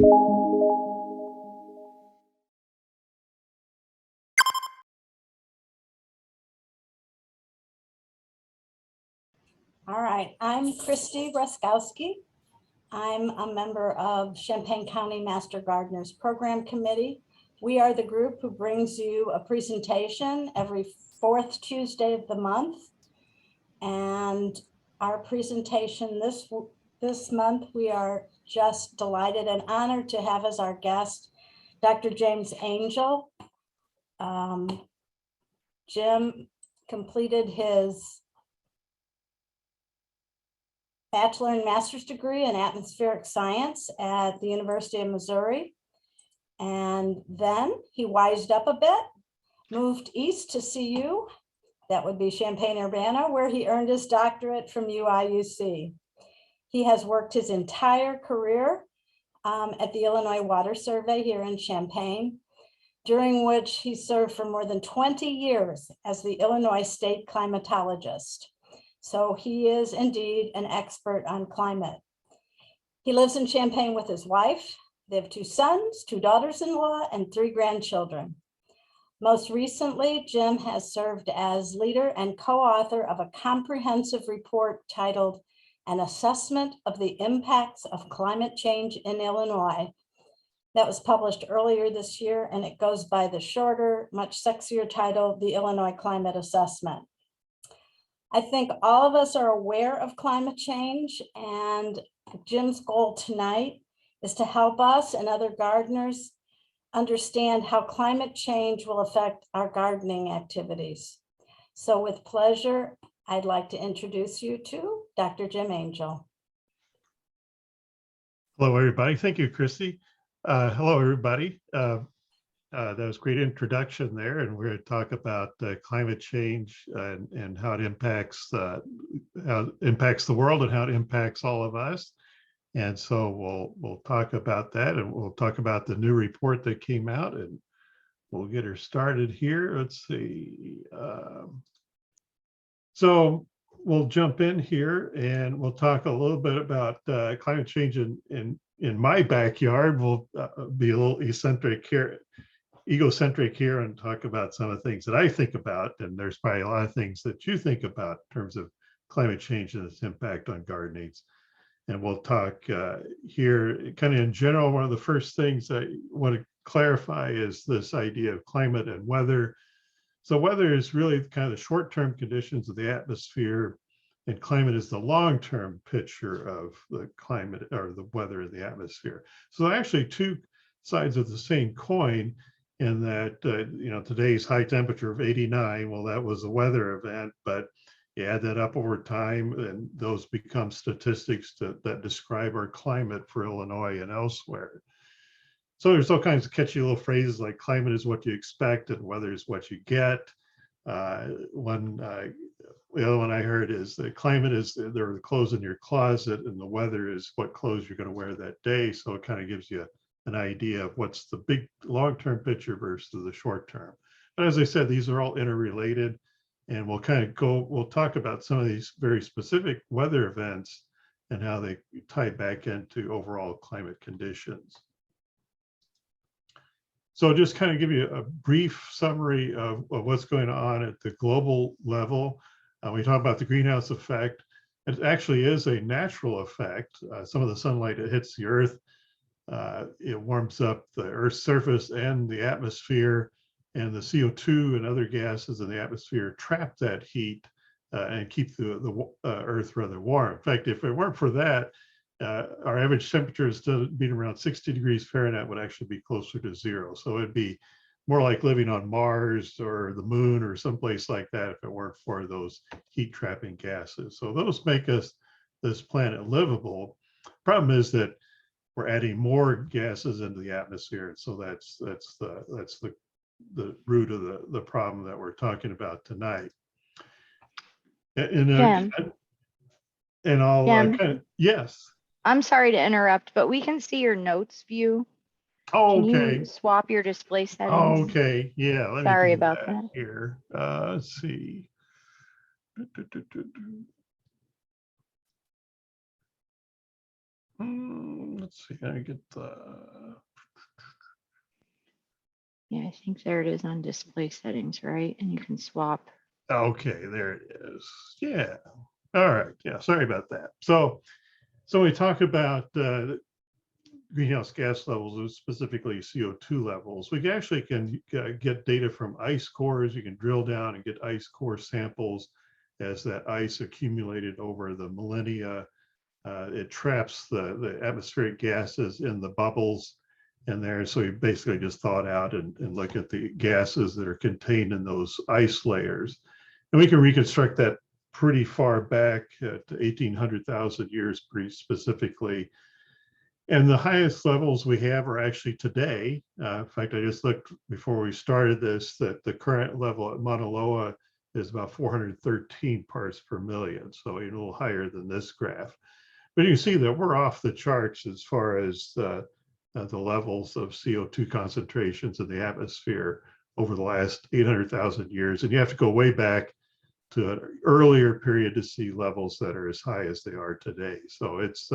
All right, I'm Christy Ruskowski. I'm a member of Champaign County Master Gardeners Program Committee. We are the group who brings you a presentation every fourth Tuesday of the month. And our presentation this month, we are just delighted and honored to have as our guest, Dr. James Angel. Jim completed his bachelor and master's degree in atmospheric science at the University of Missouri. And then he wised up a bit, moved east to CU, that would be Champaign-Urbana, where he earned his doctorate from UIUC. He has worked his entire career at the Illinois Water Survey here in Champaign, during which he served for more than 20 years as the Illinois State Climatologist. So he is indeed an expert on climate. He lives in Champaign with his wife. They have 2 sons, 2 daughters-in-law, and 3 grandchildren. Most recently, Jim has served as leader and co-author of a comprehensive report titled An Assessment of the Impacts of Climate Change in Illinois. That was published earlier this year, and it goes by the shorter, much sexier title, The Illinois Climate Assessment. I think all of us are aware of climate change, and Jim's goal tonight is to help us and other gardeners understand how climate change will affect our gardening activities. So with pleasure, I'd like to introduce you to Dr. Jim Angel. Hello, everybody. Thank you, Christy. Hello, everybody. That was a great introduction there, and we're going to talk about climate change and how it impacts the world and how it impacts all of us. And so we'll talk about that, and we'll talk about the new report that came out, and we'll get her started here. Let's see. So we'll jump in here, and we'll talk a little bit about climate change in my backyard. We'll be a little egocentric here and talk about some of the things that I think about, and there's probably a lot of things that you think about in terms of climate change and its impact on gardening. And we'll talk here kind of in general. One of the first things I want to clarify is this idea of climate and weather. So weather is really kind of the short-term conditions of the atmosphere, and climate is the long-term picture of the climate or the weather in the atmosphere. So they're actually 2 sides of the same coin, in that today's high temperature of 89, well, that was a weather event, but you add that up over time, and those become statistics that describe our climate for Illinois and elsewhere. So there's all kinds of catchy little phrases like climate is what you expect and weather is what you get. The other one I heard is the climate is the clothes in your closet, and the weather is what clothes you're going to wear that day. So it kind of gives you an idea of what's the big long-term picture versus the short-term. But as I said, these are all interrelated, and we'll talk about some of these very specific weather events and how they tie back into overall climate conditions. So just kind of give you a brief summary of what's going on at the global level. We talk about the greenhouse effect. It actually is a natural effect. Some of the sunlight that hits the earth, it warms up the Earth's surface and the atmosphere, and the CO2 and other gases in the atmosphere trap that heat and keep the Earth rather warm. In fact, if it weren't for that, our average temperature, instead of being around 60 degrees Fahrenheit, would actually be closer to 0. So it'd be more like living on Mars or the moon or someplace like that if it weren't for those heat trapping gases. So those make this planet livable. Problem is that we're adding more gases into the atmosphere. So that's the root of the problem that we're talking about tonight. And I'll yes. I'm sorry to interrupt, but we can see your notes view. Oh, can okay. you swap your display settings? Oh, okay. Yeah. Sorry about that. Here. Let's see. Let's see. I get the. Yeah, I think there it is on display settings, right? And you can swap. Okay, there it is. Yeah. All right. Yeah. Sorry about that. So we talk about greenhouse gas levels, specifically CO2 levels. We actually can get data from ice cores. You can drill down and get ice core samples as that ice accumulated over the millennia. It traps the atmospheric gases in the bubbles in there. So you basically just thaw it out and look at the gases that are contained in those ice layers. And we can reconstruct that pretty far back to 1800,000 years pretty specifically. And the highest levels we have are actually today. In fact, I just looked before we started this, that the current level at Mauna Loa is about 413 parts per million. So a little higher than this graph. But you can see that we're off the charts as far as the levels of CO2 concentrations in the atmosphere over the last 800,000 years. And you have to go way back to an earlier period to see levels that are as high as they are today. So it's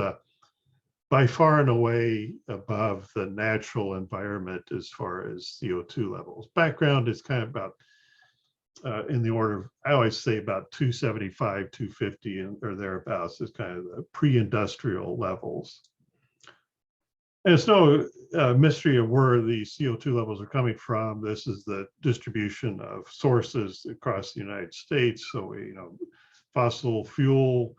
by far and away above the natural environment as far as CO2 levels. Background is kind of about in the order of, I always say about 275, 250 or thereabouts is kind of the pre-industrial levels. And it's no mystery of where the CO2 levels are coming from. This is the distribution of sources across the United States. So, fossil fuel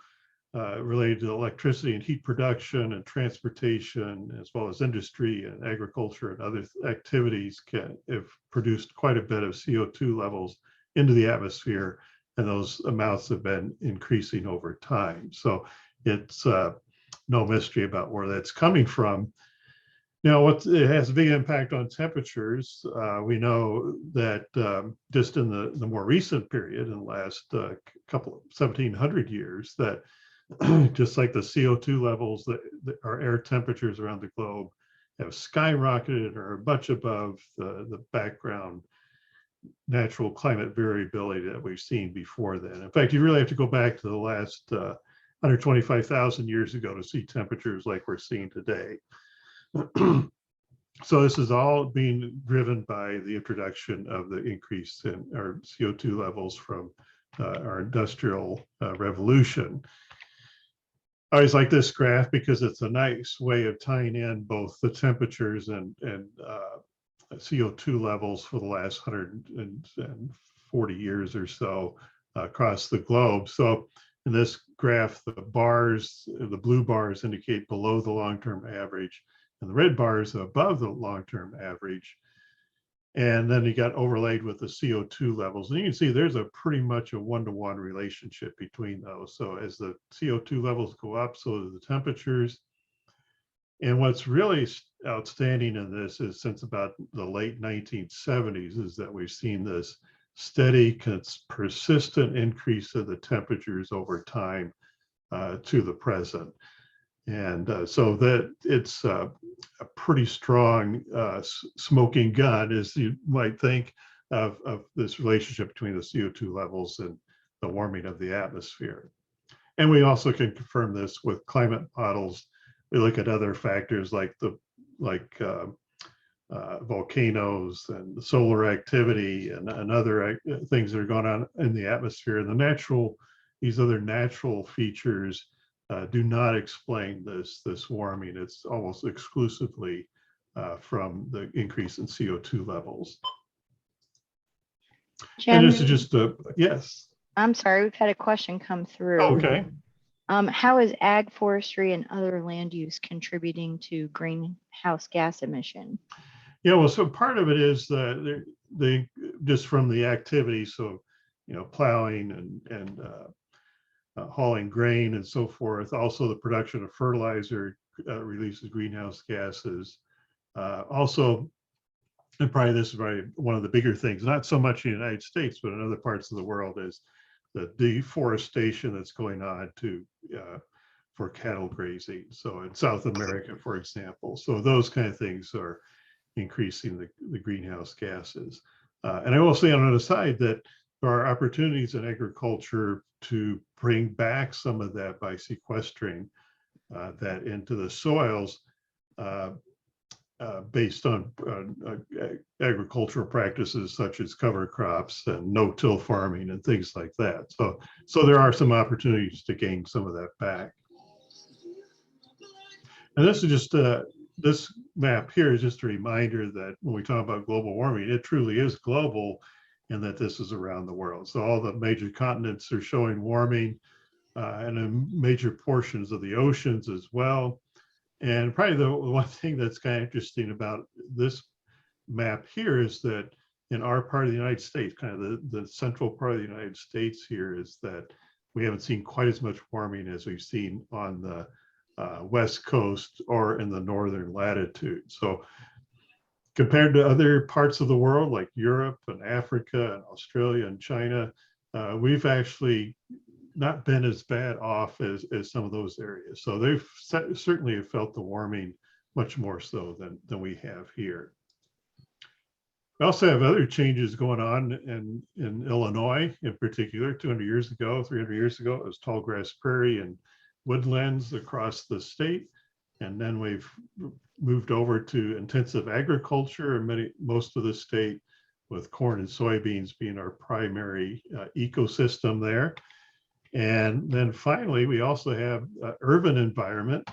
related to electricity and heat production and transportation, as well as industry and agriculture and other activities have produced quite a bit of CO2 levels into the atmosphere, and those amounts have been increasing over time. So it's no mystery about where that's coming from. Now, it has a big impact on temperatures. We know that just in the more recent period, in the last couple of 1700 years, that just like the CO2 levels, that our air temperatures around the globe have skyrocketed or are much above the background natural climate variability that we've seen before then. In fact, you really have to go back to the last 125,000 years ago to see temperatures like we're seeing today. So this is all being driven by the introduction of the increase in our CO2 levels from our industrial revolution. I always like this graph because it's a nice way of tying in both the temperatures and CO2 levels for the last 140 years or so across the globe. So in this graph, the blue bars indicate below the long-term average, and the red bars above the long-term average. And then you got overlaid with the CO2 levels. And you can see there's a pretty much a one-to-one relationship between those. So as the CO2 levels go up, so do the temperatures. And what's really outstanding in this is since about the late 1970s is that we've seen this steady, persistent increase of the temperatures over time to the present. And so that it's a pretty strong smoking gun, as you might think, of this relationship between the CO2 levels and the warming of the atmosphere. And we also can confirm this with climate models. We look at other factors like volcanoes and solar activity and other things that are going on in the atmosphere. And these other natural features do not explain this warming. It's almost exclusively from the increase in CO2 levels. Jen, and this is just yes. I'm sorry, we've had a question come through. Okay. How is ag, forestry, and other land use contributing to greenhouse gas emission? Yeah, well, so part of it is they just from the activity. So, plowing and hauling grain and so forth. Also, the production of fertilizer releases greenhouse gases. Also, and probably this is probably one of the bigger things, not so much in the United States, but in other parts of the world, is the deforestation that's going on for cattle grazing. So in South America, for example. So those kind of things are increasing the greenhouse gases. And I will say on the other side that there are opportunities in agriculture to bring back some of that by sequestering that into the soils. based on agricultural practices such as cover crops and no-till farming and things like that. So there are some opportunities to gain some of that back. And this is just this map here is just a reminder that when we talk about global warming, it truly is global, and that this is around the world. So all the major continents are showing warming, and in major portions of the oceans as well. And probably the one thing that's kind of interesting about this map here is that in our part of the United States, kind of the central part of the United States here, is that we haven't seen quite as much warming as we've seen on the West Coast or in the northern latitude. So compared to other parts of the world like Europe and Africa and Australia and China, we've actually not been as bad off as some of those areas. So they've certainly have felt the warming much more so than we have here. We also have other changes going on in Illinois in particular. 200 years ago, 300 years ago, it was tall grass prairie and woodlands across the state. And then we've moved over to intensive agriculture in most of the state, with corn and soybeans being our primary ecosystem there. And then finally, we also have urban environment,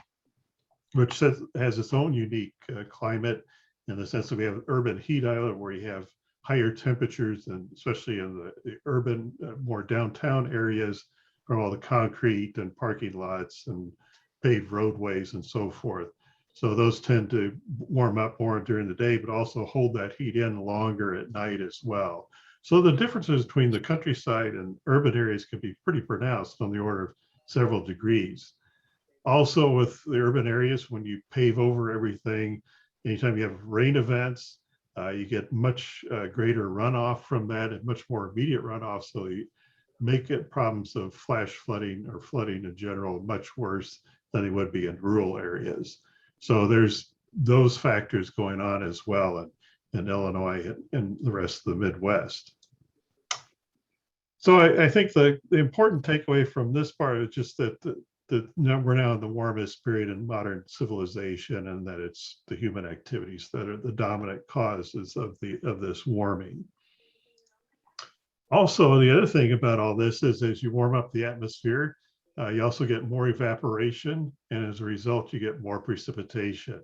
which has its own unique climate, in the sense that we have urban heat island where you have higher temperatures, and especially in the urban, more downtown areas, from all the concrete and parking lots and paved roadways and so forth. So those tend to warm up more during the day, but also hold that heat in longer at night as well. So the differences between the countryside and urban areas can be pretty pronounced, on the order of several degrees. Also with the urban areas, when you pave over everything, anytime you have rain events, you get much greater runoff from that, and much more immediate runoff. So you make it problems of flash flooding or flooding in general much worse than they would be in rural areas. So there's those factors going on as well in Illinois and the rest of the Midwest. So I think the important takeaway from this part is just that we're now in the warmest period in modern civilization, and that it's the human activities that are the dominant causes of this warming. Also, the other thing about all this is, as you warm up the atmosphere, you also get more evaporation, and as a result, you get more precipitation.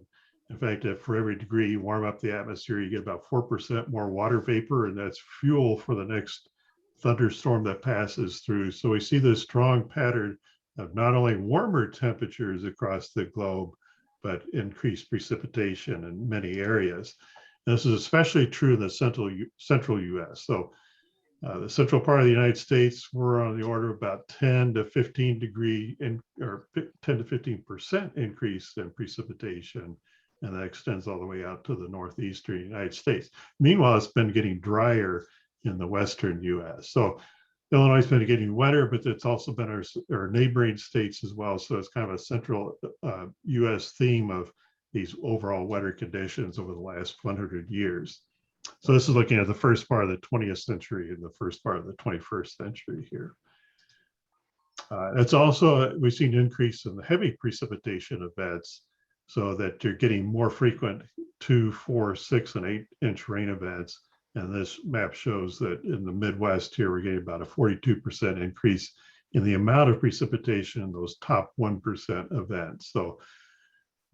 In fact, if for every degree you warm up the atmosphere, you get about 4% more water vapor, and that's fuel for the next thunderstorm that passes through. So we see this strong pattern of not only warmer temperatures across the globe, but increased precipitation in many areas. And this is especially true in the central US. So the central part of the United States, we're on the order of about 10 to 15 degree or 10 to 15% increase in precipitation. And that extends all the way out to the northeastern United States. Meanwhile, it's been getting drier in the western US. So Illinois has been getting wetter, but it's also been our neighboring states as well. So it's kind of a central US theme of these overall wetter conditions over the last 100 years. So this is looking at the first part of the 20th century and the first part of the 21st century here. It's also, we've seen an increase in the heavy precipitation events, so that you're getting more frequent 2, 4, 6, and 8-inch rain events. And this map shows that in the Midwest here, we're getting about a 42% increase in the amount of precipitation in those top 1% events. So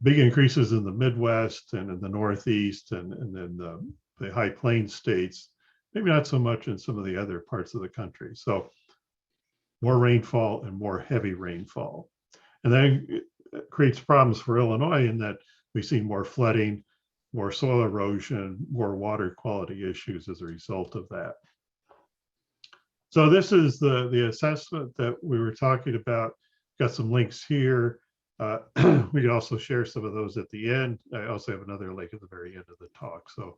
big increases in the Midwest and in the Northeast and then the High Plains states, maybe not so much in some of the other parts of the country. So more rainfall and more heavy rainfall. And then it creates problems for Illinois in that we see more flooding, more soil erosion, more water quality issues as a result of that. So this is the assessment that we were talking about. Got some links here. We can also share some of those at the end. I also have another link at the very end of the talk. So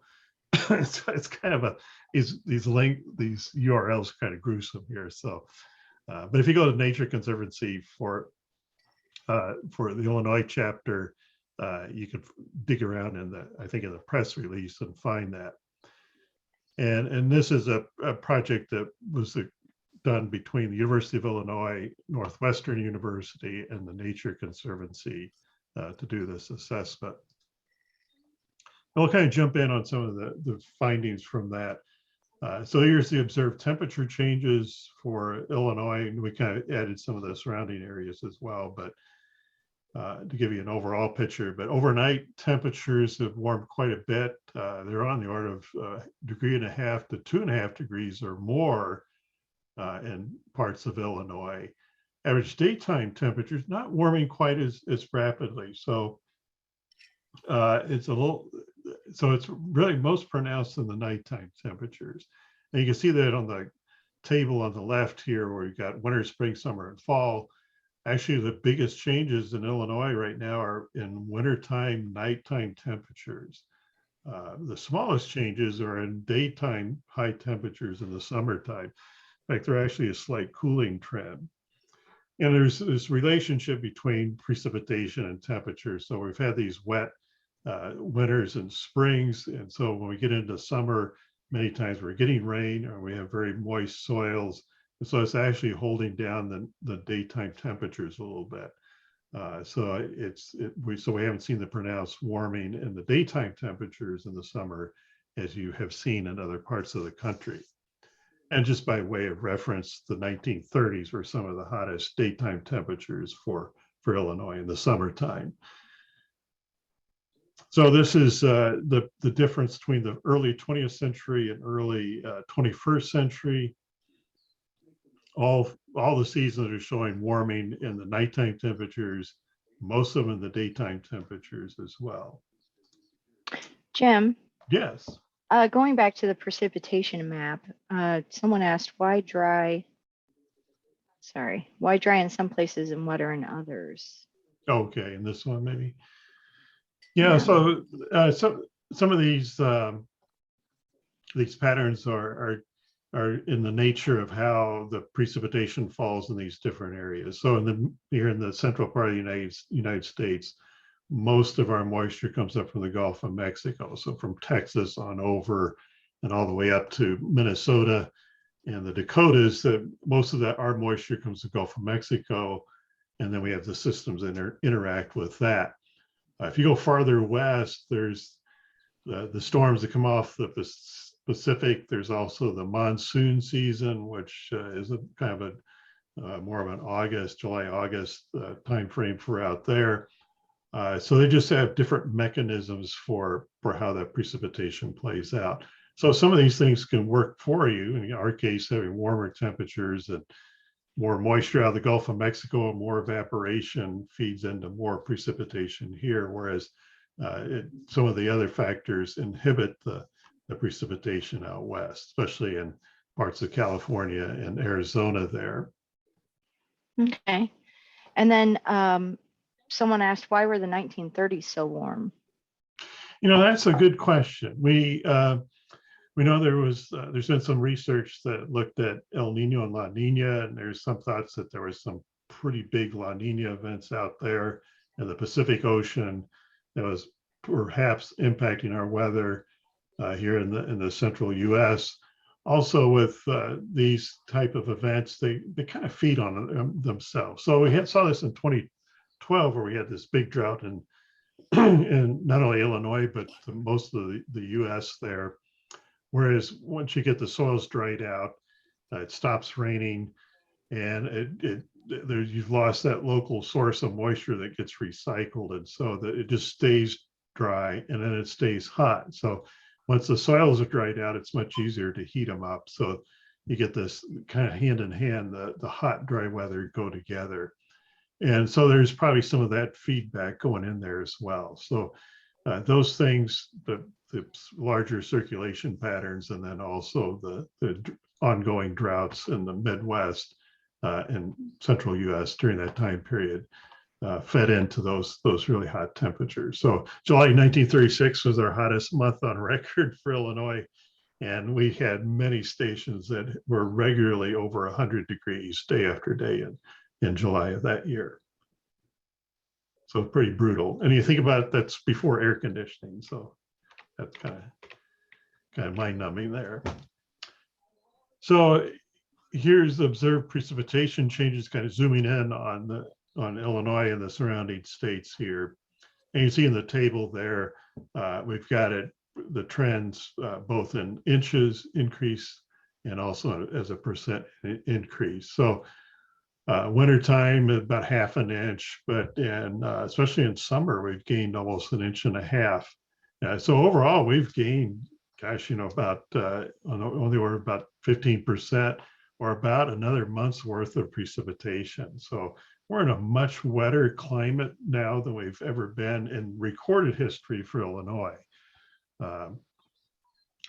it's kind of these URLs kind of gruesome here. So, but if you go to Nature Conservancy for the Illinois chapter, you can dig around in I think in the press release and find that. And this is a project that was done between the University of Illinois, Northwestern University, and the Nature Conservancy to do this assessment. I'll kind of jump in on some of the findings from that. So here's the observed temperature changes for Illinois, and we kind of added some of the surrounding areas as well, but to give you an overall picture. But overnight temperatures have warmed quite a bit. They're on the order of 1.5 degrees to 2.5 degrees or more in parts of Illinois. Average daytime temperatures not warming quite as rapidly. So it's a little, so it's really most pronounced in the nighttime temperatures. And you can see that on the table on the left here, where you've got winter, spring, summer, and fall. Actually, the biggest changes in Illinois right now are in wintertime, nighttime temperatures. The smallest changes are in daytime high temperatures in the summertime. In fact, they're actually a slight cooling trend. And there's this relationship between precipitation and temperature. So we've had these wet winters and springs. And so when we get into summer, many times we're getting rain or we have very moist soils. And so it's actually holding down the daytime temperatures a little bit. So we haven't seen the pronounced warming in the daytime temperatures in the summer as you have seen in other parts of the country. And just by way of reference, the 1930s were some of the hottest daytime temperatures for Illinois in the summertime. So this is the difference between the early 20th century and early 21st century. All the seasons are showing warming in the nighttime temperatures, most of them in the daytime temperatures as well. Jim? Yes. Going back to the precipitation map, someone asked why dry in some places and wetter in others. Okay, and this one maybe. Yeah. So some of these patterns are in the nature of how the precipitation falls in these different areas. So here in the central part of the United States, most of our moisture comes up from the Gulf of Mexico. So from Texas on over and all the way up to Minnesota and the Dakotas, that most of that our moisture comes to the Gulf of Mexico, and then we have the systems that interact with that. If you go farther west, there's the storms that come off the Pacific. There's also the monsoon season, which is a kind of a more of an July, August time frame for out there. So they just have different mechanisms for how that precipitation plays out. So some of these things can work for you. In our case, having warmer temperatures and more moisture out of the Gulf of Mexico and more evaporation feeds into more precipitation here, whereas some of the other factors inhibit the precipitation out west, especially in parts of California and Arizona there. Okay. And then someone asked, why were the 1930s so warm? That's a good question. We know there's been some research that looked at El Nino and La Nina, and there's some thoughts that there was some pretty big La Nina events out there in the Pacific Ocean that was perhaps impacting our weather here in the central U.S. Also, with these type of events, they kind of feed on themselves. So we saw this in 2012, where we had this big drought in not only Illinois but most of the U.S. there. Whereas once you get the soils dried out, it stops raining, and you've lost that local source of moisture that gets recycled, and so that it just stays dry, and then it stays hot. So once the soils are dried out, it's much easier to heat them up. So you get this kind of hand in hand, the hot, dry weather go together. And so there's probably some of that feedback going in there as well. So those things, the larger circulation patterns, and then also the ongoing droughts in the Midwest and central US during that time period fed into those really hot temperatures. So July 1936 was our hottest month on record for Illinois, and we had many stations that were regularly over 100 degrees day after day in July of that year. So pretty brutal. And you think about it, that's before air conditioning. So that's kind of mind-numbing there. So here's the observed precipitation changes, kind of zooming in on Illinois and the surrounding states here. And you see in the table there, we've got it, the trends both in inches increase and also as a percent increase. So wintertime, about 1/2 inch, but especially in summer, we've gained almost 1.5 inches. So overall, we've gained, gosh, about on the order of about 15%, or about another month's worth of precipitation. So we're in a much wetter climate now than we've ever been in recorded history for Illinois.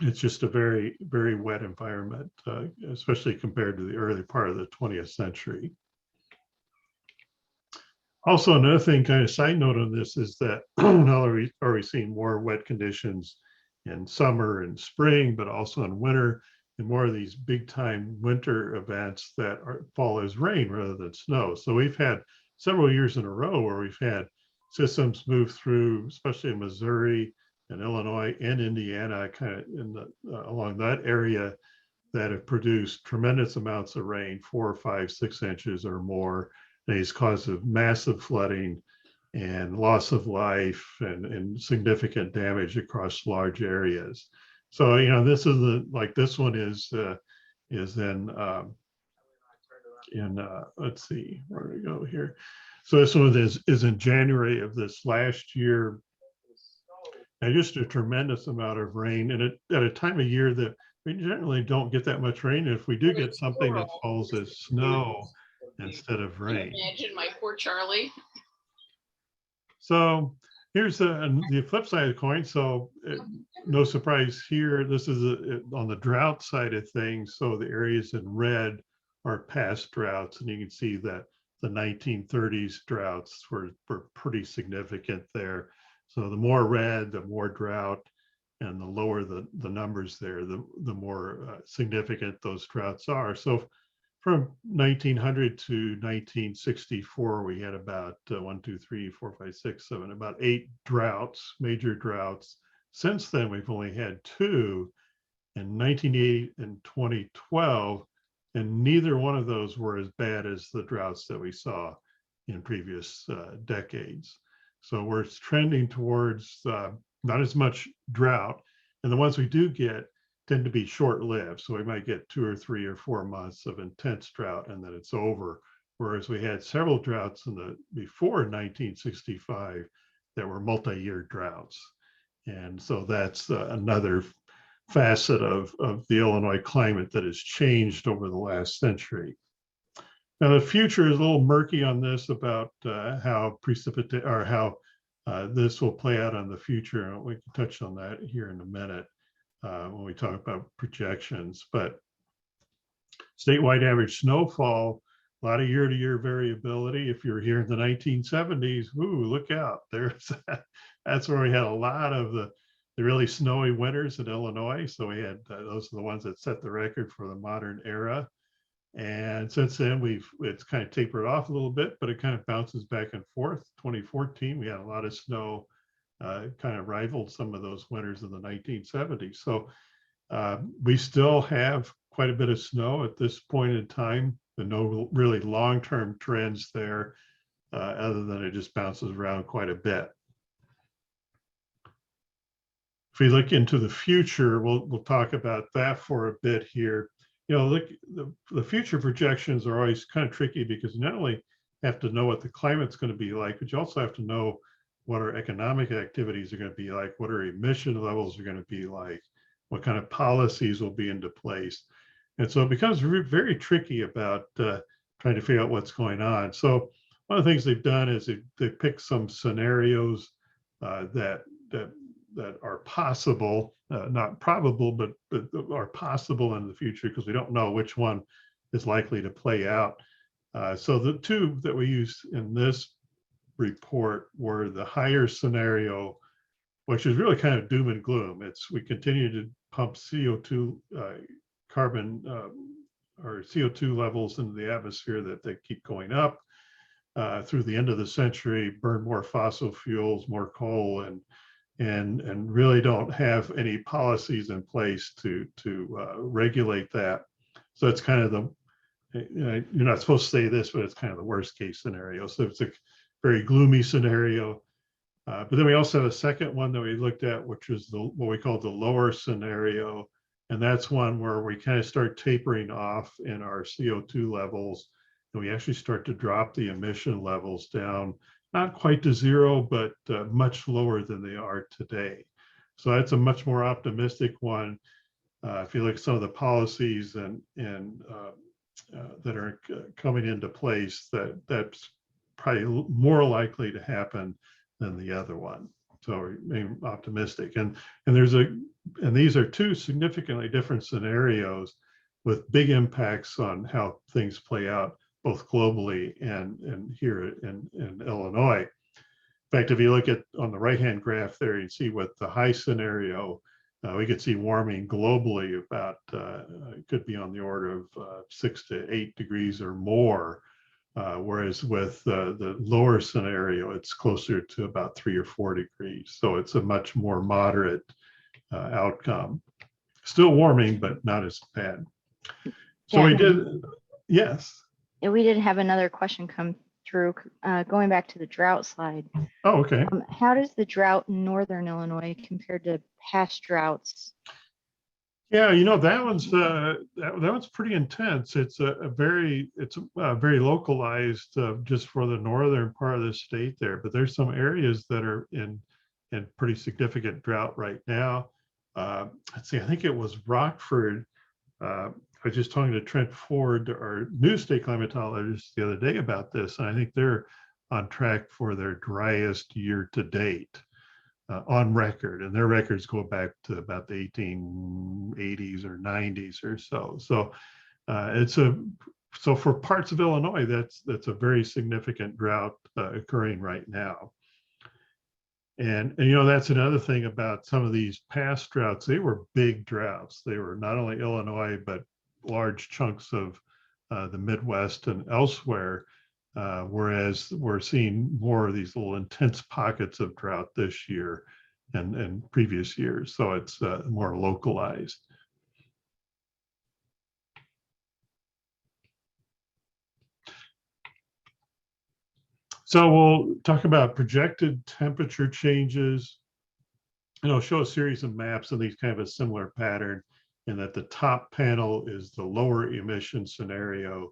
It's just a very, very wet environment, especially compared to the early part of the 20th century. Also, another thing, kind of side note on this, is that not only are we seeing more wet conditions in summer and spring, but also in winter, and more of these big time winter events that fall as rain rather than snow. So we've had several years in a row where we've had systems move through, especially in Missouri and Illinois and Indiana, kind of in along that area, that have produced tremendous amounts of rain, 4, 5, 6 inches or more. These cause of massive flooding and loss of life and significant damage across large areas. So, this is like this one is in let's see, where do we go here? So this one is in January of this last year. And just a tremendous amount of rain, and at a time of year that we generally don't get that much rain. And if we do get something, that falls as snow instead of rain. Imagine my poor Charlie. So here's the flip side of the coin. So no surprise here, this is on the drought side of things. So the areas in red are past droughts, and you can see that the 1930s droughts were pretty significant there. So the more red, the more drought, and the lower the numbers there, the more significant those droughts are. So from 1900 to 1964, we had about 1, 2, 3, 4, 5, 6, 7, about 8 droughts, major droughts. Since then, we've only had 2 in 1980 and 2012, and neither one of those were as bad as the droughts that we saw in previous decades. So we're trending towards not as much drought, and the ones we do get tend to be short-lived. So we might get 2 or 3 or 4 months of intense drought and then it's over. Whereas we had several droughts before 1965 that were multi-year droughts. And so that's another facet of the Illinois climate that has changed over the last century. Now the future is a little murky on this about how this will play out on the future. And we can touch on that here in a minute when we talk about projections. But statewide average snowfall, a lot of year-to-year variability. If you're here in the 1970s, ooh, look out! That's where we had a lot of the really snowy winters in Illinois. So we had those are the ones that set the record for the modern era. And since then, it's kind of tapered off a little bit, but it kind of bounces back and forth. 2014, we had a lot of snow, kind of rivaled some of those winters in the 1970s. So we still have quite a bit of snow at this point in time, and no really long-term trends there, other than it just bounces around quite a bit. If we look into the future, we'll talk about that for a bit here. Look, the future projections are always kind of tricky because you not only have to know what the climate's going to be like, but you also have to know what our economic activities are going to be like, what our emission levels are going to be like, what kind of policies will be into place. And so it becomes very tricky about trying to figure out what's going on. So one of the things they've done is they picked some scenarios that are possible, not probable, but are possible in the future, because we don't know which one is likely to play out. So the two that we used in this report were the higher scenario, which is really kind of doom and gloom. We continue to pump CO2 carbon or CO2 levels into the atmosphere that they keep going up through the end of the century, burn more fossil fuels, more coal, and really don't have any policies in place to regulate that. So it's kind of you're not supposed to say this, but it's kind of the worst case scenario. So it's a very gloomy scenario. But then we also have a second one that we looked at, which is what we call the lower scenario. And that's one where we kind of start tapering off in our CO2 levels. And we actually start to drop the emission levels down, not quite to zero, but much lower than they are today. So that's a much more optimistic one. If you look at some of the policies and that are coming into place, that's probably more likely to happen than the other one. So remain optimistic. And these are two significantly different scenarios with big impacts on how things play out, both globally and here in Illinois. In fact, if you look at on the right-hand graph there, you see what the high scenario, we could see warming globally about, it could be on the order of 6 to 8 degrees or more. Whereas with the lower scenario, it's closer to about 3 or 4 degrees. So it's a much more moderate outcome. Still warming, but not as bad. So Yeah. we did, yes. And we did have another question come through, going back to the drought slide. Oh, okay. How does the drought in northern Illinois compare to past droughts? Yeah, that one's pretty intense. It's very localized just for the northern part of the state there. But there's some areas that are in pretty significant drought right now. Let's see, I think it was Rockford. I was just talking to Trent Ford, our new state climatologist, the other day about this, and I think they're on track for their driest year to date. On record, and their records go back to about the 1880s or 90s or so. So so for parts of Illinois, that's a very significant drought occurring right now. And that's another thing about some of these past droughts. They were big droughts. They were not only Illinois, but large chunks of the Midwest and elsewhere. Whereas we're seeing more of these little intense pockets of drought this year and previous years. So it's more localized. So we'll talk about projected temperature changes. And I'll show a series of maps of these kind of a similar pattern, in that the top panel is the lower emission scenario,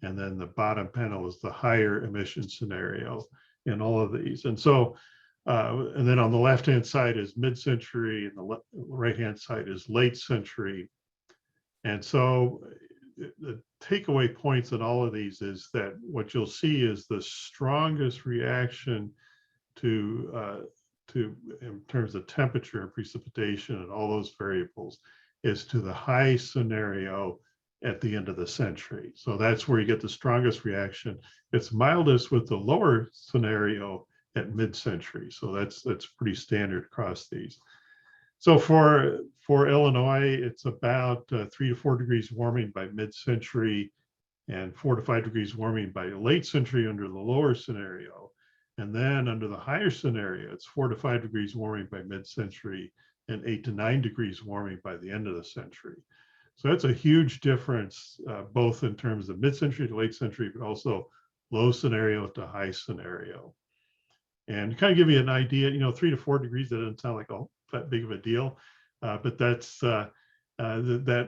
and then the bottom panel is the higher emission scenario in all of these. And so, and then on the left-hand side is mid-century, and the right-hand side is late century. And so the takeaway points in all of these is that what you'll see is the strongest reaction to in terms of temperature and precipitation and all those variables is to the high scenario at the end of the century. So that's where you get the strongest reaction. It's mildest with the lower scenario at mid-century. So that's pretty standard across these. So for Illinois, it's about 3 to 4 degrees warming by mid-century and 4 to 5 degrees warming by late century under the lower scenario. And then under the higher scenario, it's 4 to 5 degrees warming by mid-century and 8 to 9 degrees warming by the end of the century. So that's a huge difference, both in terms of mid-century to late century, but also low scenario to high scenario. And to kind of give you an idea, 3 to 4 degrees, that doesn't sound like that big of a deal, but that's that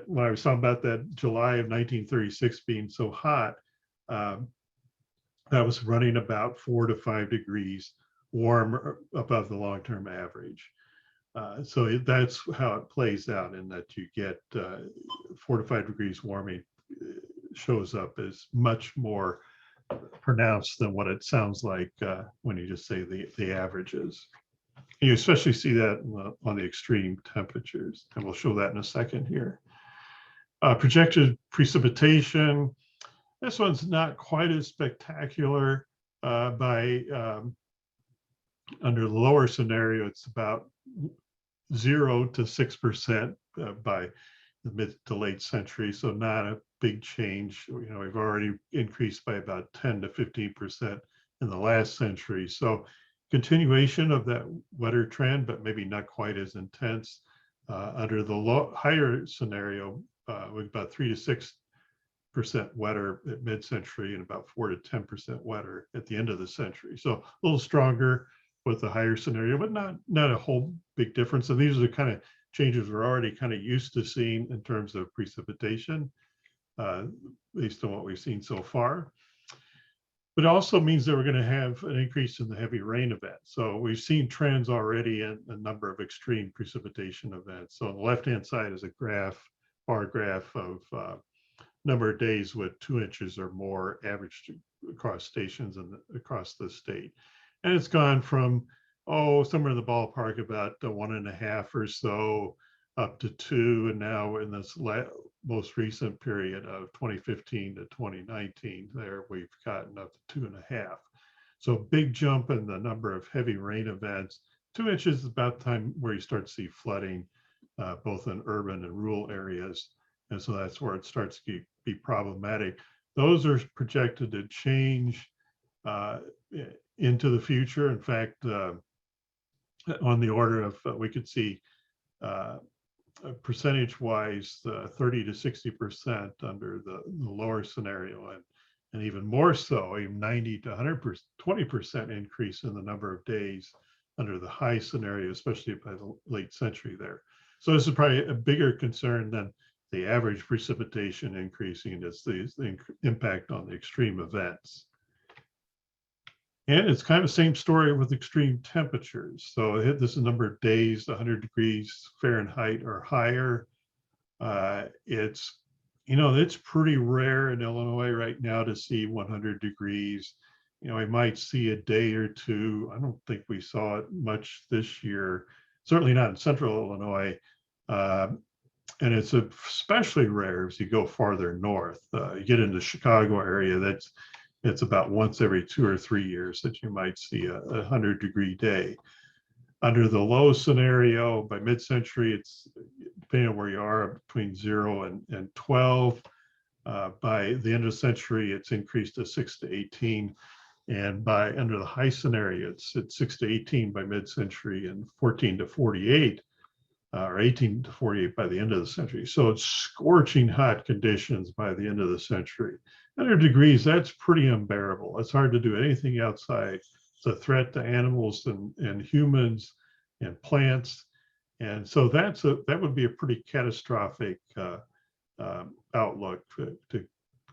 when I was talking about that July of 1936 being so hot, that was running about 4 to 5 degrees warm above the long-term average. So that's how it plays out, in that you get 4 to 5 degrees warming shows up as much more pronounced than what it sounds like when you just say the averages. You especially see that on the extreme temperatures, and we'll show that in a second here. Projected precipitation. This one's not quite as spectacular. Under the lower scenario, it's about 0 to 6% by the mid to late century. So not a big change. We've already increased by about 10 to 15% in the last century. So continuation of that wetter trend, but maybe not quite as intense. Under the higher scenario, with about 3 to 6% wetter at mid-century and about 4 to 10% wetter at the end of the century. So a little stronger, with the higher scenario, but not a whole big difference. And these are the kind of changes we're already kind of used to seeing in terms of precipitation, based on what we've seen so far. But it also means that we're going to have an increase in the heavy rain events. So we've seen trends already in a number of extreme precipitation events. So on the left-hand side is a bar graph of number of days with 2 inches or more averaged across stations and across the state. And it's gone from, somewhere in the ballpark about 1.5 or so up to 2. And now in this most recent period of 2015 to 2019, there we've gotten up to 2.5. So big jump in the number of heavy rain events. 2 inches is about the time where you start to see flooding, both in urban and rural areas. And so that's where it starts to be problematic. Those are projected to change into the future. In fact, on the order of, we could see percentage-wise, 30 to 60% under the lower scenario, and even more so, a 90 to 120% increase in the number of days under the high scenario, especially by the late century there. So this is probably a bigger concern than the average precipitation increasing. It's the impact on the extreme events. And it's kind of the same story with extreme temperatures. So this is a number of days, 100 degrees Fahrenheit or higher. It's pretty rare in Illinois right now to see 100 degrees. We might see a day or two. I don't think we saw it much this year, certainly not in central Illinois. And it's especially rare as you go farther north. You get into the Chicago area, it's about once every 2 or 3 years that you might see a 100-degree day. Under the low scenario, by mid-century, it's depending on where you are, between 0 and 12. By the end of the century, it's increased to 6 to 18. And by under the high scenario, it's 6 to 18 by mid-century and 14 to 48. Or 18 to 48 by the end of the century. So it's scorching hot conditions by the end of the century. 100 degrees, that's pretty unbearable. It's hard to do anything outside. It's a threat to animals and humans and plants. And so that would be a pretty catastrophic outlook to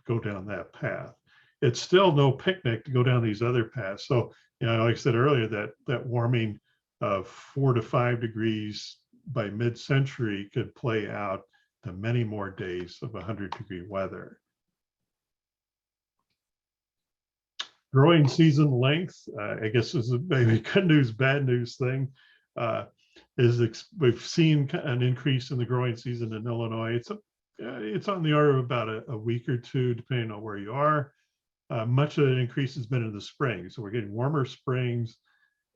go down that path. It's still no picnic to go down these other paths. So, like I said earlier, that warming of 4 to 5 degrees by mid-century could play out to many more days of 100-degree weather. Growing season length, I guess this is maybe good news, bad news thing, we've seen an increase in the growing season in Illinois. It's on the order of about a week or two, depending on where you are. Much of the increase has been in the spring. So we're getting warmer springs,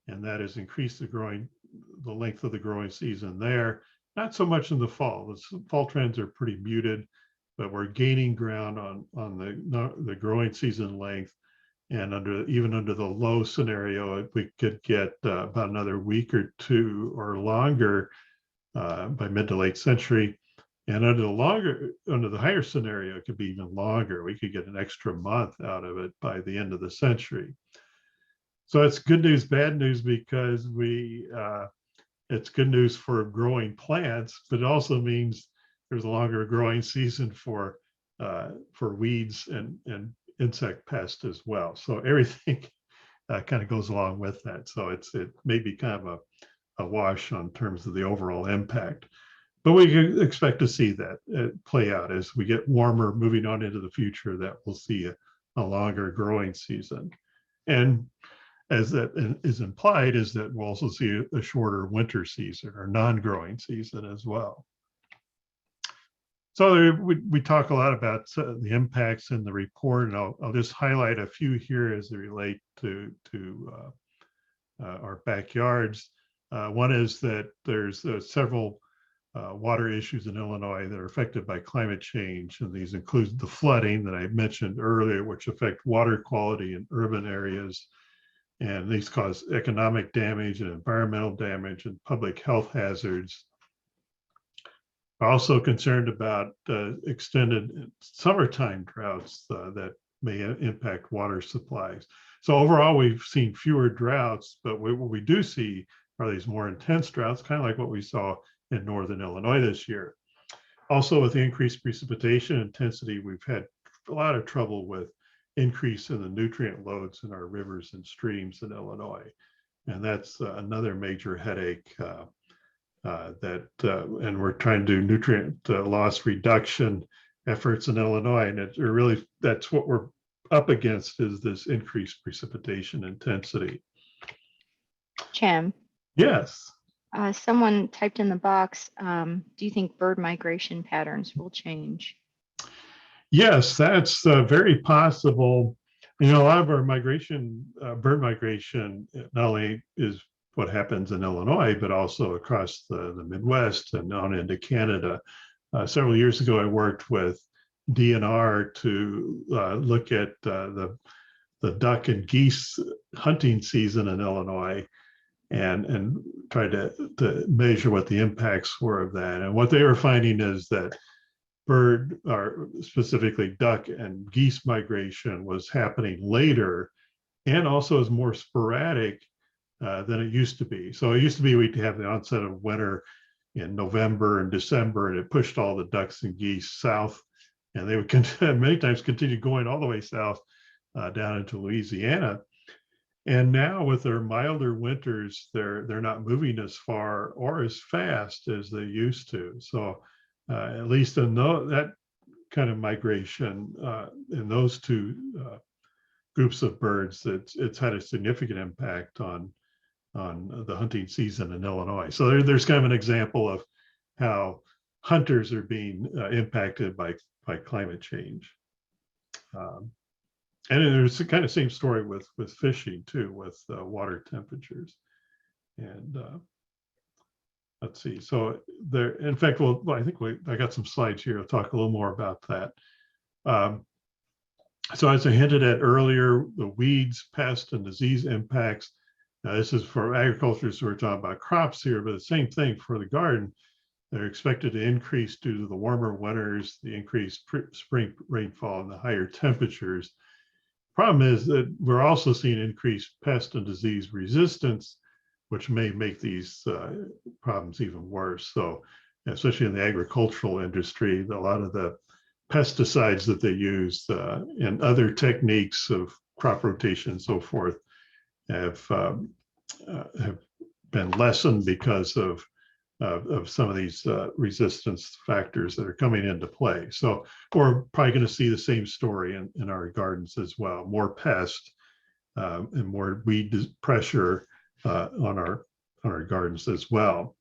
and that has increased the length of the growing season there. Not so much in the fall. The fall trends are pretty muted, but we're gaining ground on the growing season length. And even under the low scenario, we could get about another week or two or longer by mid to late century. And under the higher scenario, it could be even longer. We could get an extra month out of it by the end of the century. So it's good news, bad news, because it's good news for growing plants, but it also means there's a longer growing season for weeds and insect pests as well. So everything kind of goes along with that. So it may be kind of a wash on terms of the overall impact. But we can expect to see that play out as we get warmer moving on into the future, that we'll see a longer growing season. And as that is implied, is that we'll also see a shorter winter season or non-growing season as well. So we talk a lot about the impacts in the report, and I'll just highlight a few here as they relate to our backyards. One is that there's several water issues in Illinois that are affected by climate change, and these include the flooding that I mentioned earlier, which affect water quality in urban areas. And these cause economic damage and environmental damage and public health hazards. We're also concerned about extended summertime droughts that may impact water supplies. So overall, we've seen fewer droughts, but what we do see are these more intense droughts, kind of like what we saw in northern Illinois this year. Also, with the increased precipitation intensity, we've had a lot of trouble with increase in the nutrient loads in our rivers and streams in Illinois. And that's another major headache and we're trying to do nutrient loss reduction efforts in Illinois. And it really, that's what we're up against, is this increased precipitation intensity. Cham, Yes. someone typed in the box, do you think bird migration patterns will change? Yes, that's very possible. You know, a lot of our migration, bird migration, not only is what happens in Illinois, but also across the Midwest and on into Canada. Several years ago, I worked with DNR to look at the duck and geese hunting season in Illinois and try to measure what the impacts were of that. And what they were finding is that bird, or specifically duck and geese migration, was happening later and also is more sporadic than it used to be. So it used to be we'd have the onset of winter in November and December, and it pushed all the ducks and geese south, and they would many times continue going all the way south down into Louisiana. And now with their milder winters, they're not moving as far or as fast as they used to. So at least in that kind of migration in those two groups of birds, it's had a significant impact on the hunting season in Illinois. So there's kind of an example of how hunters are being impacted by climate change. And there's the kind of same story with fishing too, with water temperatures. And let's see. So there, in fact, well, I think I got some slides here. I'll talk a little more about that. So as I hinted at earlier, the weeds, pest, and disease impacts. Now, this is for agriculture, so we're talking about crops here, but the same thing for the garden. They're expected to increase due to the warmer winters, the increased spring rainfall, and the higher temperatures. Problem is that we're also seeing increased pest and disease resistance, which may make these problems even worse. So, especially in the agricultural industry, a lot of the pesticides that they use and other techniques of crop rotation and so forth have been lessened because of some of these resistance factors that are coming into play. So we're probably going to see the same story in our gardens as well. More pest and more weed pressure on our gardens as well.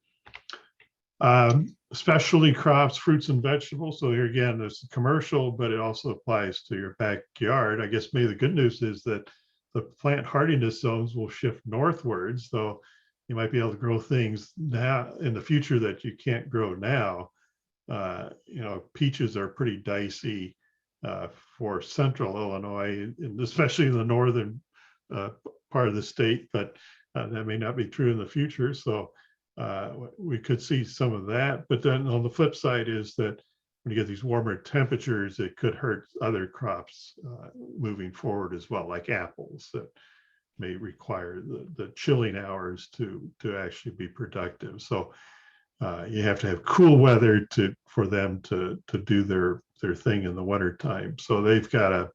Specialty crops, fruits and vegetables. So here again, there's commercial, but it also applies to your backyard. I guess maybe the good news is that the plant hardiness zones will shift northwards, so you might be able to grow things now in the future that you can't grow now. You know, peaches are pretty dicey for central Illinois, and especially in the northern part of the state, but that may not be true in the future. So we could see some of that. But then on the flip side is that when you get these warmer temperatures, it could hurt other crops moving forward as well, like apples that may require the chilling hours to actually be productive. So you have to have cool weather for them to do their thing in the winter time. So they've got to,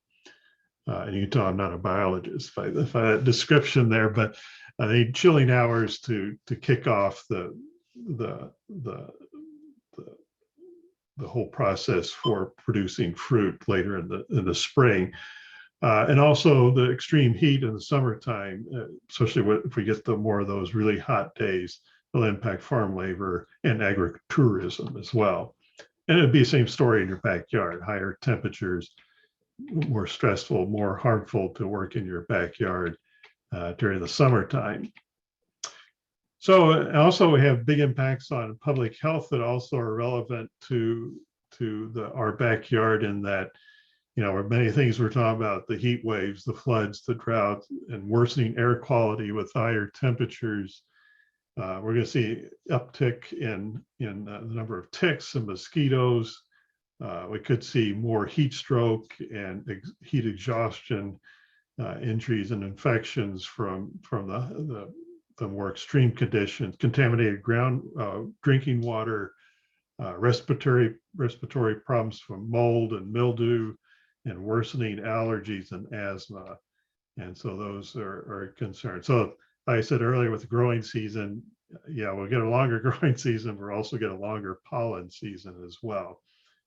and you can tell I'm not a biologist by that description there, but they need chilling hours to kick off the whole process for producing fruit later in the spring. And also the extreme heat in the summertime, especially if we get more of those really hot days, will impact farm labor and agritourism as well. And it'd be the same story in your backyard. Higher temperatures, more stressful, more harmful to work in your backyard during the summertime. So also we have big impacts on public health that also are relevant to our backyard, in that, you know, many things we're talking about: the heat waves, the floods, the drought, and worsening air quality with higher temperatures. We're going to see uptick in the number of ticks and mosquitoes. We could see more heat stroke and heat exhaustion injuries and infections from the more extreme conditions, contaminated ground, drinking water, respiratory problems from mold and mildew, and worsening allergies and asthma. And so those are concerned. So like I said earlier, with the growing season, yeah, we'll get a longer growing season. We'll also get a longer pollen season as well,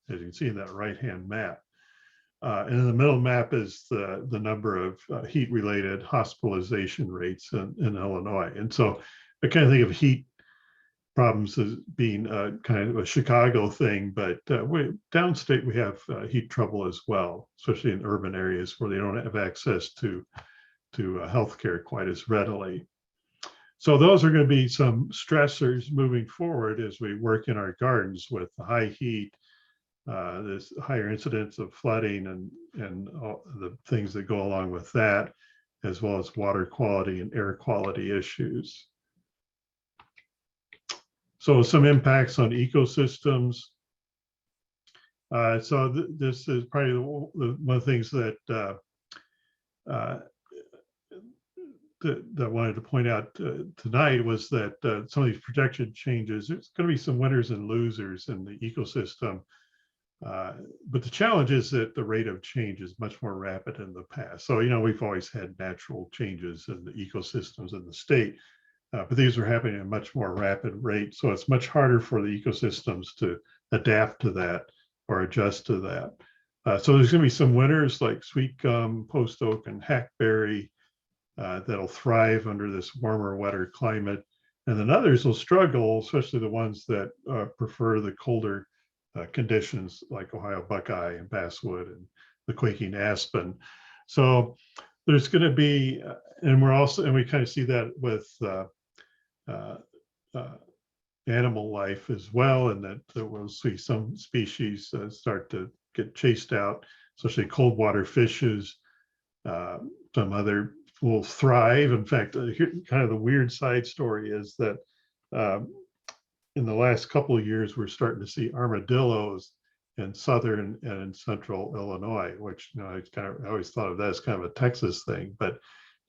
as you can see in that right-hand map. And in the middle map is the number of heat-related hospitalization rates in Illinois. And so I kind of think of heat problems as being kind of a Chicago thing, but downstate we have heat trouble as well, especially in urban areas where they don't have access to healthcare quite as readily. So those are going to be some stressors moving forward as we work in our gardens with the high heat, this higher incidence of flooding and all the things that go along with that, as well as water quality and air quality issues. So some impacts on ecosystems. This is probably one of the things that that I wanted to point out tonight was that some of these projection changes, there's going to be some winners and losers in the ecosystem. But the challenge is that the rate of change is much more rapid in the past. So, you know, we've always had natural changes in the ecosystems in the state, but these are happening at a much more rapid rate. So it's much harder for the ecosystems to adapt to that or adjust to that. So there's going to be some winners like sweet gum, post oak, and hackberry that'll thrive under this warmer, wetter climate. And then others will struggle, especially the ones that prefer the colder conditions like Ohio buckeye and basswood and the quaking aspen. So there's going to be, and we kind of see that with animal life as well, and that we'll see some species start to get chased out, especially cold water fishes. Some other will thrive. In fact, here, kind of the weird side story is that in the last couple of years, we're starting to see armadillos in southern and central Illinois, which, you know, I always thought of that as kind of a Texas thing, but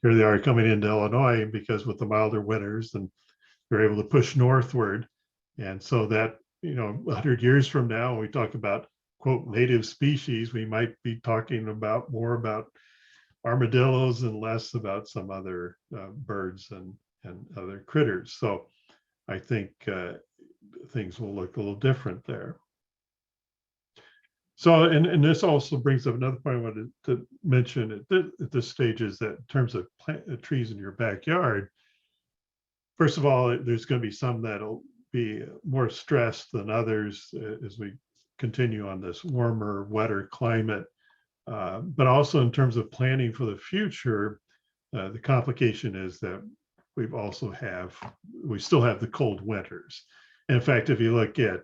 here they are coming into Illinois because with the milder winters, and they're able to push northward. And so that, you know, 100 years from now, when we talk about, quote, native species, we might be talking about more about armadillos and less about some other birds and other critters. So I think things will look a little different there. So, and this also brings up another point I wanted to mention at this stage is that in terms of trees in your backyard, first of all, there's going to be some that'll be more stressed than others as we continue on this warmer, wetter climate. But also in terms of planning for the future, the complication is that we still have the cold winters. And in fact, if you look at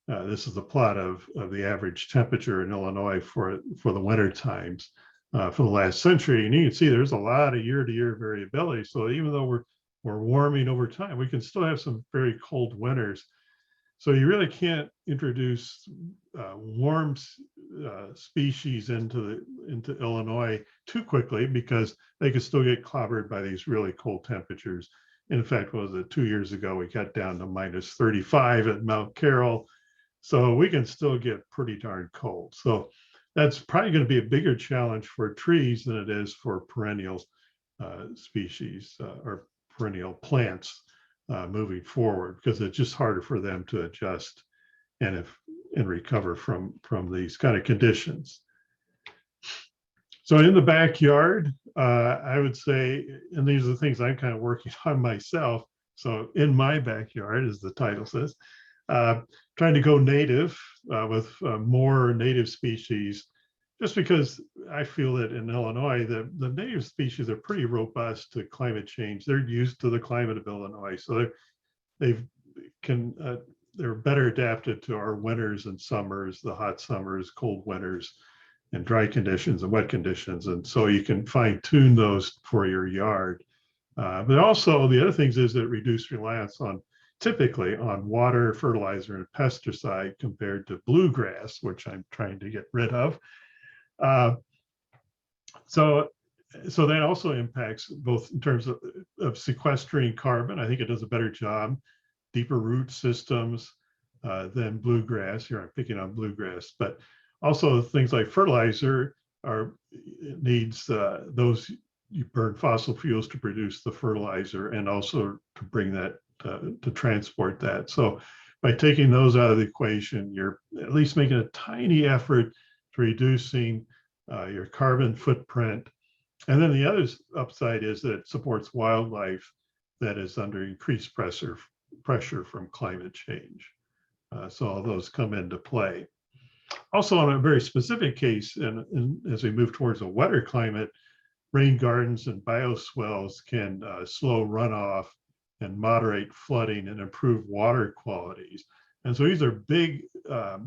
this is a plot of the average temperature in Illinois for the winter times for the last century, and you can see there's a lot of year-to-year variability. So even though we're warming over time, we can still have some very cold winters. So you really can't introduce warm species into Illinois too quickly because they could still get clobbered by these really cold temperatures. In fact, what was it, 2 years ago, we got down to -35 at Mount Carroll. So we can still get pretty darn cold. So that's probably going to be a bigger challenge for trees than it is for perennial species or perennial plants moving forward, because it's just harder for them to adjust and recover from these kind of conditions. So in the backyard, I would say, and these are the things I'm kind of working on myself. So in my backyard, as the title says, trying to go native with more native species, just because I feel that in Illinois, the native species are pretty robust to climate change. They're used to the climate of Illinois, so they're better adapted to our winters and summers, the hot summers, cold winters, and dry conditions and wet conditions. And so you can fine tune those for your yard. But also the other things is that reduce reliance typically on water, fertilizer, and pesticide compared to bluegrass, which I'm trying to get rid of. So So that also impacts both in terms of sequestering carbon. I think it does a better job, deeper root systems than bluegrass. Here I'm picking on bluegrass, but also things like fertilizer needs those, you burn fossil fuels to produce the fertilizer and also to bring that to transport that. So by taking those out of the equation, you're at least making a tiny effort to reducing your carbon footprint. And then the other upside is that it supports wildlife that is under increased pressure from climate change. So all those come into play. Also, on a very specific case, and as we move towards a wetter climate, rain gardens and bioswells can slow runoff and moderate flooding and improve water qualities. And so these are big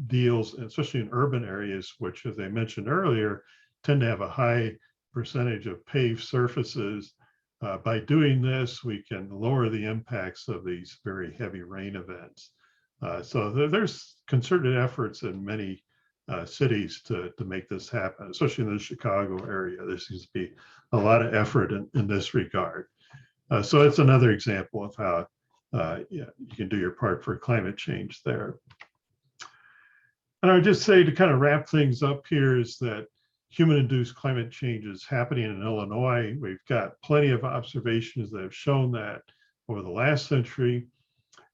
deals, especially in urban areas, which, as I mentioned earlier, tend to have a high percentage of paved surfaces. By doing this, we can lower the impacts of these very heavy rain events. So there's concerted efforts in many cities to make this happen, especially in the Chicago area. There seems to be a lot of effort in this regard. So it's another example of how you can do your part for climate change there. And I would just say, to kind of wrap things up here, is that human-induced climate change is happening in Illinois. We've got plenty of observations that have shown that over the last century,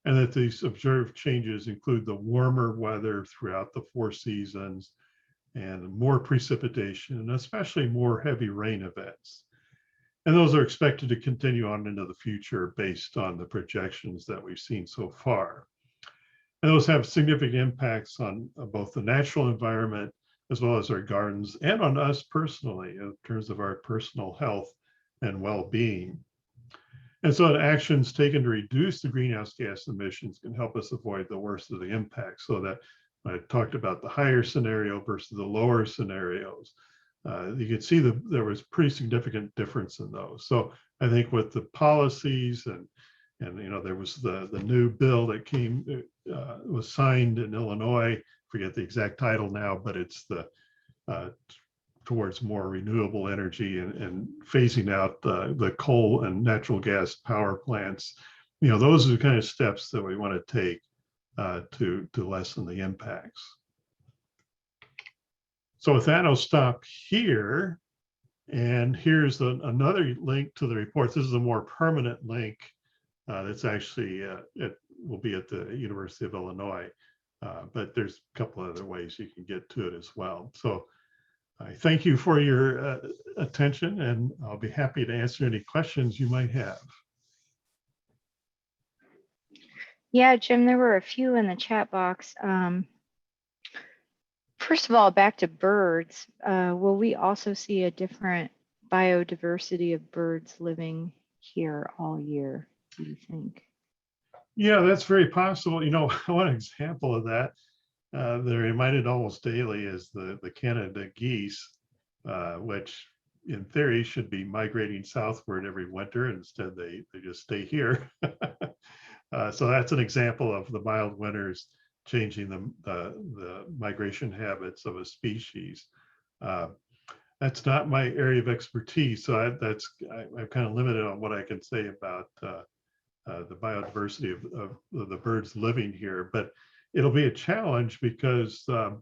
and that these observed changes include the warmer weather throughout the 4 seasons and more precipitation, and especially more heavy rain events. And those are expected to continue on into the future based on the projections that we've seen so far. And those have significant impacts on both the natural environment as well as our gardens and on us personally in terms of our personal health and well-being. And so actions taken to reduce the greenhouse gas emissions can help us avoid the worst of the impacts. So that I talked about the higher scenario versus the lower scenarios. You can see there was pretty significant difference in those. So I think with the policies and there was the new bill that was signed in Illinois, forget the exact title now, but it's the towards more renewable energy and phasing out the coal and natural gas power plants. Those are the kind of steps that we want to take to lessen the impacts. So with that, I'll stop here. And here's another link to the report. This is a more permanent link that's actually, it will be at the University of Illinois, but there's a couple other ways you can get to it as well. So I thank you for your attention, and I'll be happy to answer any questions you might have. Yeah, Jim, there were a few in the chat box. First of all, back to birds, will we also see a different biodiversity of birds living here all year, do you think? Yeah, that's very possible. One example of that they're reminded almost daily is the Canada geese, which in theory should be migrating southward every winter. Instead, they just stay here. So that's an example of the mild winters changing the migration habits of a species. That's not my area of expertise, so I'm kind of limited on what I can say about the biodiversity of the birds living here. But it'll be a challenge because the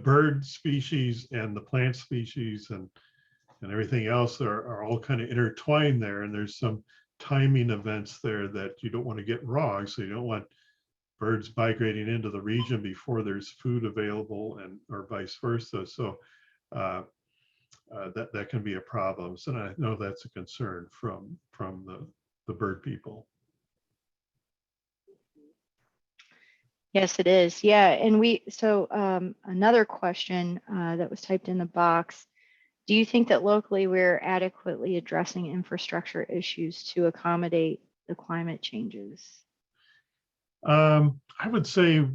bird species and the plant species and everything else are all kind of intertwined there, and there's some timing events there that you don't want to get wrong. So you don't want birds migrating into the region before there's food available, or vice versa. So that can be a problem. So I know that's a concern from the bird people. Yes, it is. Yeah, and another question that was typed in the box. Do you think that locally we're adequately addressing infrastructure issues to accommodate the climate changes? I would say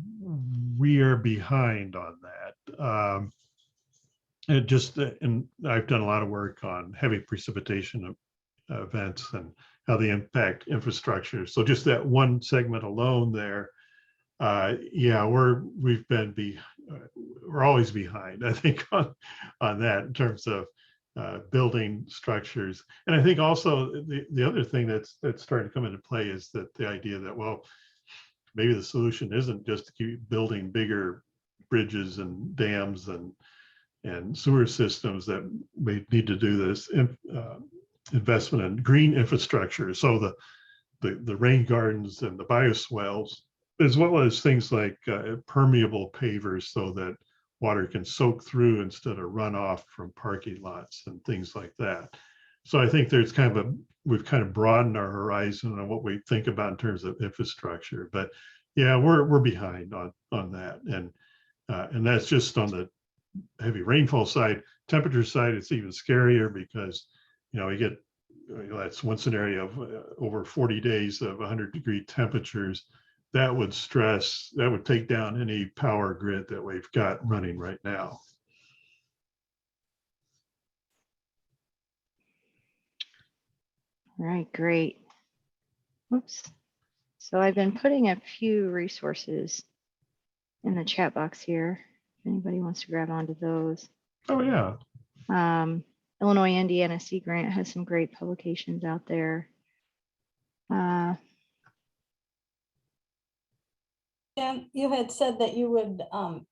we are behind on that. And I've done a lot of work on heavy precipitation events and how they impact infrastructure. So just that one segment alone there, yeah, we've been we're always behind, I think, on that in terms of building structures. And I think also the other thing that's starting to come into play is that the idea that, well, maybe the solution isn't just to keep building bigger bridges and dams and sewer systems, that we need to do this investment in green infrastructure. So the rain gardens and the bioswells, as well as things like permeable pavers so that water can soak through instead of run off from parking lots and things like that. So I think there's we've kind of broadened our horizon on what we think about in terms of infrastructure. But yeah, we're behind on that, and that's just on the heavy rainfall side. Temperature side, it's even scarier because we get that's one scenario of over 40 days of 100-degree temperatures. That would take down any power grid that we've got running right now. All right, great. Oops. So I've been putting a few resources in the chat box here. If anybody wants to grab onto those. Oh yeah. Illinois Indiana Sea Grant has some great publications out there. Jim, you had said that you would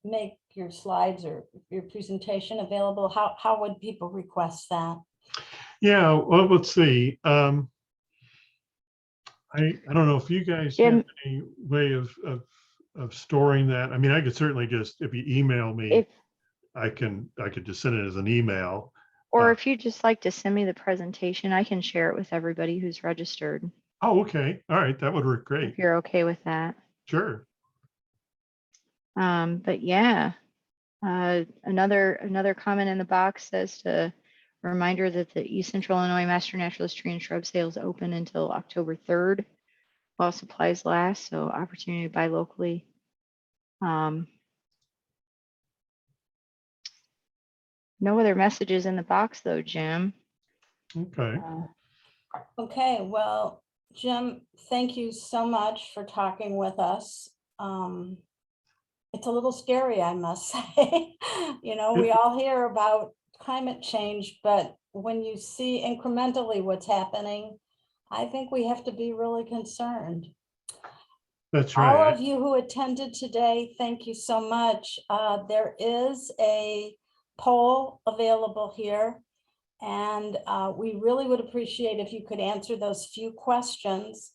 make your slides or your presentation available. How would people request that? Yeah, well, let's see. I don't know if you guys have any way of storing that. I mean, I could certainly just, if you email me, I could just send it as an email. Or if you just like to send me the presentation, I can share it with everybody who's registered. Oh, okay. All right, that would work great. If you're okay with that. Sure. But yeah, another comment in the box says to reminder that the East Central Illinois Master Naturalist Tree and Shrub Sales open until October 3rd while supplies last, so opportunity to buy locally. No other messages in the box though, Jim. Okay. Okay, well, Jim, thank you so much for talking with us. It's a little scary, I must say. We all hear about climate change, but when you see incrementally what's happening, I think we have to be really concerned. That's right. All of you who attended today, thank you so much. There is a poll available here, and we really would appreciate if you could answer those few questions.